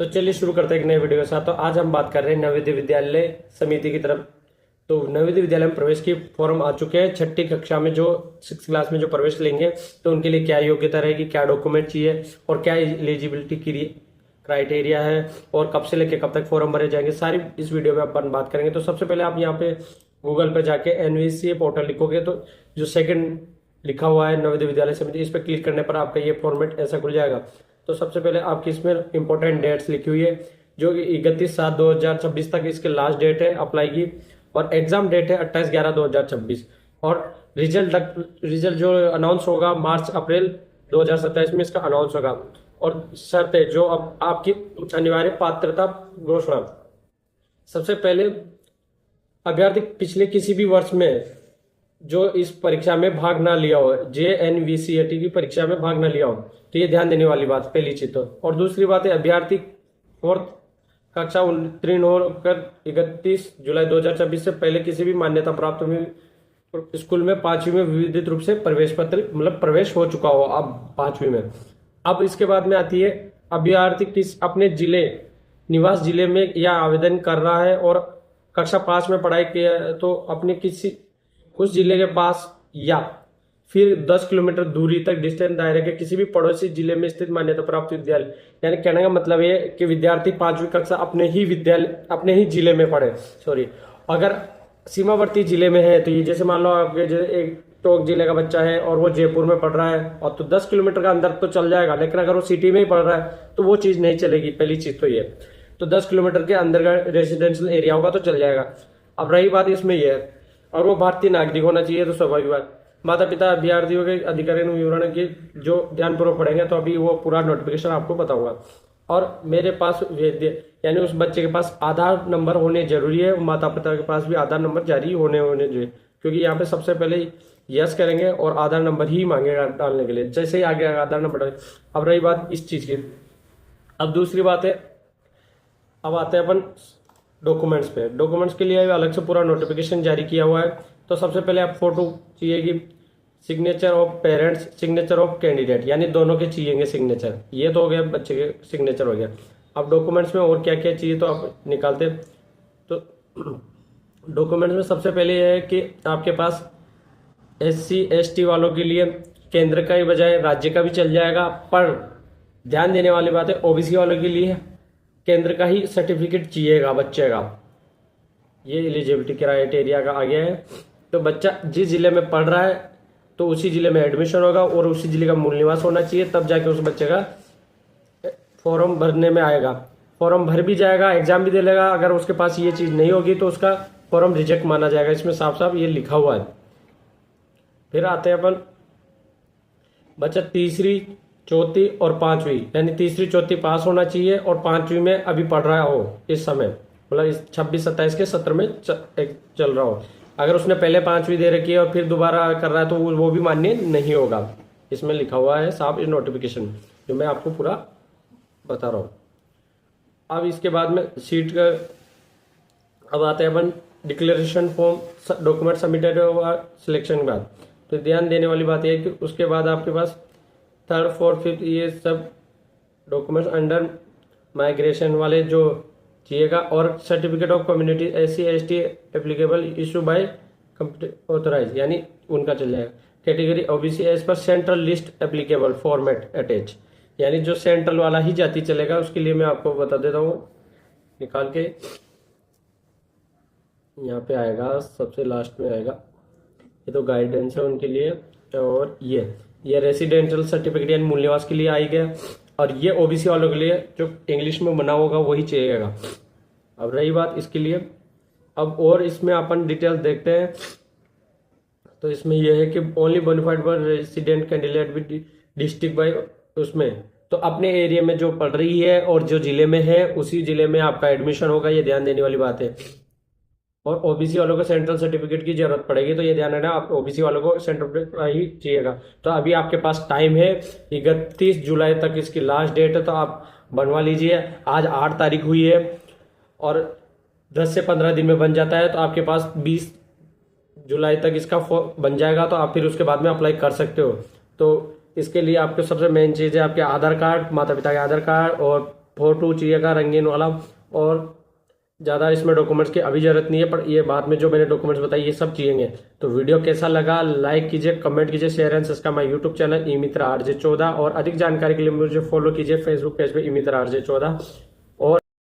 तो चलिए शुरू करते हैं एक नए वीडियो के साथ। तो आज हम बात कर रहे हैं नवोदय विद्यालय समिति की तरफ। तो नवोदय विद्यालय में प्रवेश की फॉर्म आ चुके हैं। छठी कक्षा में जो 6th क्लास में जो प्रवेश लेंगे तो उनके लिए क्या योग्यता रहेगी, क्या डॉक्यूमेंट चाहिए और क्या एलिजिबिलिटी क्राइटेरिया है और कब से लेकर कब तक फॉर्म भरे जाएंगे, सारी इस वीडियो में अपन बात करेंगे। तो सबसे पहले आप यहाँ पे गूगल पे जाके एनवीसीए पोर्टल लिखोगे तो जो सेकंड लिखा हुआ है नवोदय विद्यालय समिति, इस पर क्लिक करने पर आपका ये फॉर्मेट ऐसा खुल जाएगा। तो सबसे पहले आपकी इसमें इंपॉर्टेंट डेट्स लिखी हुई है जो कि 31/7/2026 तक इसके लास्ट डेट है अप्लाई की, और एग्जाम डेट है 28/11/2026, और रिजल्ट जो अनाउंस होगा मार्च अप्रैल 2027 में इसका अनाउंस होगा। और शर्त है जो अब आपकी अनिवार्य पात्रता घोषणा। सबसे पहले अभ्यर्थी पिछले किसी भी वर्ष में जो इस परीक्षा में भाग ना लिया हो, JNVCET की परीक्षा में भाग ना लिया हो, तो ये ध्यान देने वाली बात पहली चीज। तो और दूसरी बात है अभ्यर्थी 4th कक्षा उत्तीर्ण होकर 31 जुलाई 2026 से पहले किसी भी मान्यता प्राप्त स्कूल में 5वीं में विविधित रूप से प्रवेश पत्र मतलब प्रवेश हो चुका हो अब 5वीं में। अब इसके बाद में आती है अभ्यर्थी किस अपने जिले निवास जिले में या आवेदन कर रहा है और कक्षा 5 में पढ़ाई किया है तो अपने किसी उस जिले के पास या फिर 10 किलोमीटर दूरी तक डिस्टेंस दायरे के किसी भी पड़ोसी जिले में स्थित मान्यता प्राप्त विद्यालय, यानी कहने का मतलब ये कि विद्यार्थी 5वीं कक्षा अपने ही जिले में पढ़े। अगर सीमावर्ती जिले में है तो ये जैसे मान लो आपके जैसे एक टोंक जिले का बच्चा है और वो जयपुर में पढ़ रहा है और तो 10 किलोमीटर का अंदर तो चल जाएगा, लेकिन अगर वो सिटी में ही पढ़ रहा है तो वो चीज नहीं चलेगी। पहली चीज तो ये, तो 10 किलोमीटर के अंदर का रेसिडेंशियल एरिया होगा तो चल जाएगा। अब रही बात इसमें यह है, और वो भारतीय नागरिक होना चाहिए। तो स्वाभाविक बात, माता पिता अभ्यर्थियों के अधिकारी विवरण की जो ध्यानपूर्वक पढ़ेंगे तो अभी वो पूरा नोटिफिकेशन आपको बताऊंगा। और मेरे पास यानी उस बच्चे के पास आधार नंबर होने जरूरी है, माता पिता के पास भी आधार नंबर जारी होने चाहिए, क्योंकि यहाँ पे सबसे पहले यस करेंगे और आधार नंबर ही मांगेगा डालने के लिए, जैसे ही आगे आधार नंबर। अब रही बात इस चीज की, अब दूसरी बात है, अब आते हैं अपन डॉक्यूमेंट्स पे। डॉक्यूमेंट्स के लिए अलग से पूरा नोटिफिकेशन जारी किया हुआ है। तो सबसे पहले आप फोटो चाहिएगी, signature of parents, signature of candidate, यानी दोनों के चाहिएंगे सिग्नेचर। ये तो हो गया बच्चे के सिग्नेचर हो गया। अब डॉक्यूमेंट्स में और क्या क्या चाहिए तो आप निकालते। तो डॉक्यूमेंट्स में सबसे पहले यह है कि आपके पास SC ST वालों के लिए केंद्र का ही बजाय राज्य का भी चल जाएगा, पर ध्यान देने वाली बात है OBC वालों के लिए केंद्र का ही सर्टिफिकेट चाहिएगा बच्चे का। ये एलिजिबिलिटी क्राइटेरिया का आ गया है। तो बच्चा जिस जिले में पढ़ रहा है तो उसी जिले में एडमिशन होगा और उसी जिले का मूल निवास होना चाहिए, तब जाके उस बच्चे का फॉर्म भरने में आएगा। फॉर्म भर भी जाएगा, एग्जाम भी दे लेगा। अगर उसके पास ये चीज नहीं होगी तो उसका फॉर्म रिजेक्ट माना जाएगा। इसमें साफ साफ ये लिखा हुआ है। फिर आते हैं अपन बच्चा 3री 4थी और 5वीं, यानी 3री 4थी पास होना चाहिए और 5वीं में अभी पढ़ रहा हो इस समय, मतलब इस 26-27 के सत्र में चल रहा हो। अगर उसने पहले 5वीं दे रखी है और फिर दोबारा कर रहा है तो वो भी मान्य नहीं होगा। इसमें लिखा हुआ है साहब इस नोटिफिकेशन जो मैं आपको पूरा बता रहा हूँ। अब इसके बाद में सीट का अब आते हैं अपन declaration form document submitted selection के बाद। तो ध्यान देने वाली बात यह है कि उसके बाद आपके पास 3rd 4th 5th ये सब डॉक्यूमेंट्स अंडर माइग्रेशन वाले जो चाहिएगा, और certificate of community SC ST applicable issue by authorise, यानी उनका चल जाएगा। Category OBC as per central list applicable format attach, यानी जो सेंट्रल वाला ही जाति चलेगा। उसके लिए मैं आपको बता देता हूँ निकाल के, यहाँ पे आएगा सबसे लास्ट में आएगा। ये तो गाइडेंस है उनके लिए, और ये रेसिडेंशियल सर्टिफिकेट यानी मूल निवास के लिए आई गया, और ये OBC वालों के लिए जो इंग्लिश में बना होगा वही चाहिएगा। अब रही बात इसके लिए, अब और इसमें अपन डिटेल्स देखते हैं। तो इसमें यह है कि ओनली बोनाफाइड पर resident candidate with district by, उसमें तो अपने एरिया में जो पढ़ रही है और जो जिले में है उसी जिले में आपका एडमिशन होगा। ये ध्यान देने वाली बात है। और OBC वालों को सेंट्रल सर्टिफिकेट की जरूरत पड़ेगी, तो ये ध्यान रखना आप OBC वालों को सेंट्रल ही चाहिएगा। तो अभी आपके पास टाइम है, 31 जुलाई तक इसकी लास्ट डेट है, तो आप बनवा लीजिए। आज 8 तारीख हुई है और 10 से 15 दिन में बन जाता है, तो आपके पास 20 जुलाई तक इसका फॉर्म बन जाएगा। तो आप फिर उसके बाद में अप्लाई कर सकते हो। तो इसके लिए आपको सबसे मेन चीज़ है आपके आधार कार्ड, माता पिता के आधार कार्ड और फोटो चाहिएगा रंगीन वाला, और ज़्यादा इसमें डॉक्यूमेंट्स की अभी जरूरत नहीं है, पर ये बाद में जो मैंने डॉक्यूमेंट्स बताई ये सब चाहिए। तो वीडियो कैसा लगा लाइक कीजिए, कमेंट कीजिए, share and subscribe my YouTube channel E Mitra RJ 14, और अधिक जानकारी के लिए मुझे फॉलो कीजिए फेसबुक पेज पे ई मित्र RJ 14।